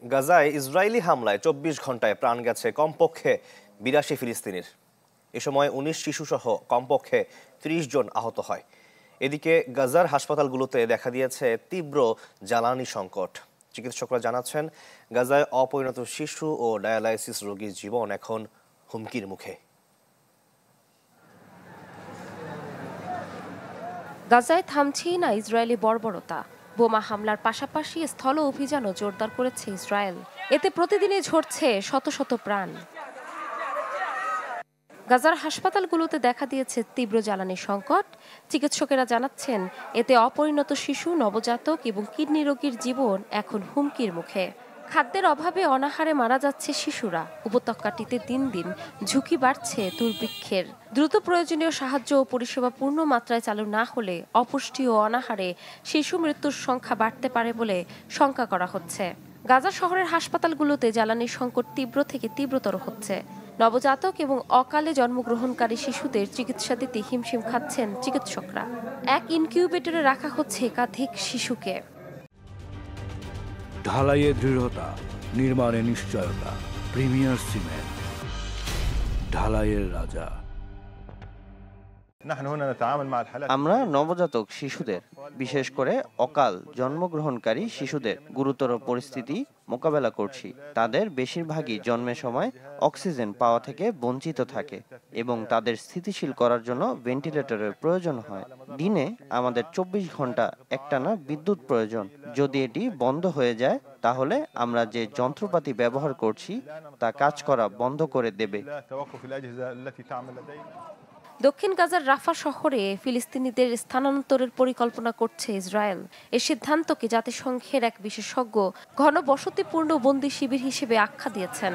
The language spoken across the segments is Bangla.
গাজায় ইসরায়েলি হামলায় ২৪ ঘন্টায় প্রাণ গেছে কমপক্ষে ৮২ ফিলিস্তিনির। এ সময় ১৯ শিশুসহ কমপক্ষে ৩০ জন আহত হয়। এদিকে গাজার হাসপাতালগুলোতে দেখা দিয়েছে তীব্র জ্বালানি সংকট। চিকিৎসকরা জানাচ্ছেন, গাজায় অপরিণত শিশু ও ডায়ালাইসিস রোগীর জীবন এখন হুমকির মুখে। গাজায় থামছেই না ইসরায়েলি বর্বরতা। বোমা হামলার পাশাপাশি স্থল অভিযানও জোরদার করেছে ইসরায়েল। এতে প্রতিদিনই ঝরছে শত শত প্রাণ। গাজার হাসপাতালগুলোতে দেখা দিয়েছে তীব্র জ্বালানি সংকট। চিকিৎসকেরা জানাচ্ছেন, এতে অপরিণত শিশু, নবজাতক এবং কিডনি রোগীর জীবন এখন হুমকির মুখে। খাদ্যের অভাবে অনাহারে মারা যাচ্ছে শিশুরা। উপত্যকাটিতে দিন দিন ঝুঁকি বাড়ছে দুর্ভিক্ষের। দ্রুত প্রয়োজনীয় সাহায্য ও পরিষেবা পূর্ণ মাত্রায় চালু না হলে অপুষ্টি ও অনাহারে শিশু মৃত্যুর সংখ্যা বাড়তে পারে বলে শঙ্কা করা হচ্ছে। গাজা শহরের হাসপাতালগুলোতে জ্বালানির সংকট তীব্র থেকে তীব্রতর হচ্ছে। নবজাতক এবং অকালে জন্মগ্রহণকারী শিশুদের চিকিৎসা দিতে হিমশিম খাচ্ছেন চিকিৎসকরা। এক ইনকিউবেটরে রাখা হচ্ছে একাধিক শিশুকে। ঢালাইয়ে দৃঢ়তা, নির্মাণে নিশ্চয়তা। প্রিমিয়ার সিমেন্ট, ঢালাইয়ের রাজা। আমরা নবজাতক শিশুদের, বিশেষ করে অকাল জন্মগ্রহণকারী শিশুদের গুরুতর পরিস্থিতি মোকাবেলা করছি। তাদের বেশিরভাগই জন্মের সময় অক্সিজেন পাওয়া থেকে বঞ্চিত থাকে এবং তাদের স্থিতিশীল করার জন্য ভেন্টিলেটরের প্রয়োজন হয়। দিনে আমাদের ২৪ ঘন্টা একটানা বিদ্যুৎ প্রয়োজন। যদি এটি বন্ধ হয়ে যায়, তাহলে আমরা যে যন্ত্রপাতি ব্যবহার করছি তা কাজ করা বন্ধ করে দেবে। দক্ষিণ গাজার রাফা শহরে ফিলিস্তিনিদের স্থানান্তরের পরিকল্পনা করছে ইসরায়েল। এই সিদ্ধান্তকে জাতিসংঘের এক বিশেষজ্ঞ ঘন বসতিপূর্ণ বন্দি শিবির হিসেবে আখ্যা দিয়েছেন।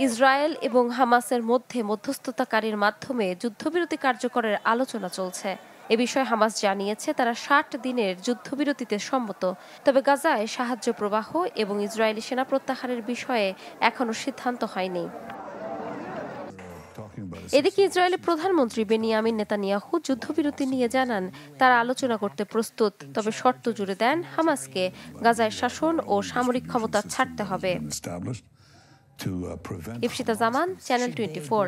ইসরায়েল এবং হামাসের মধ্যে মধ্যস্থতাকারীর মাধ্যমে যুদ্ধবিরতি কার্যকরের আলোচনা চলছে। এ বিষয়ে হামাস জানিয়েছে, তারা ৬০ দিনের যুদ্ধবিরতিতে সম্মত। তবে গাজায় সাহায্য প্রবাহ এবং ইসরায়েলি সেনা প্রত্যাহারের বিষয়ে এখনো সিদ্ধান্ত হয়নি। এদিকে ইসরায়েলের প্রধানমন্ত্রী বেনিয়ামিন নেতানিয়াহু যুদ্ধবিরতি নিয়ে জানান, তারা আলোচনা করতে প্রস্তুত, তবে শর্ত জুড়ে দেন হামাসকে গাজায় শাসন ও সামরিক ক্ষমতা ছাড়তে হবে। ইফশিতা জামান, চ্যানেল 24।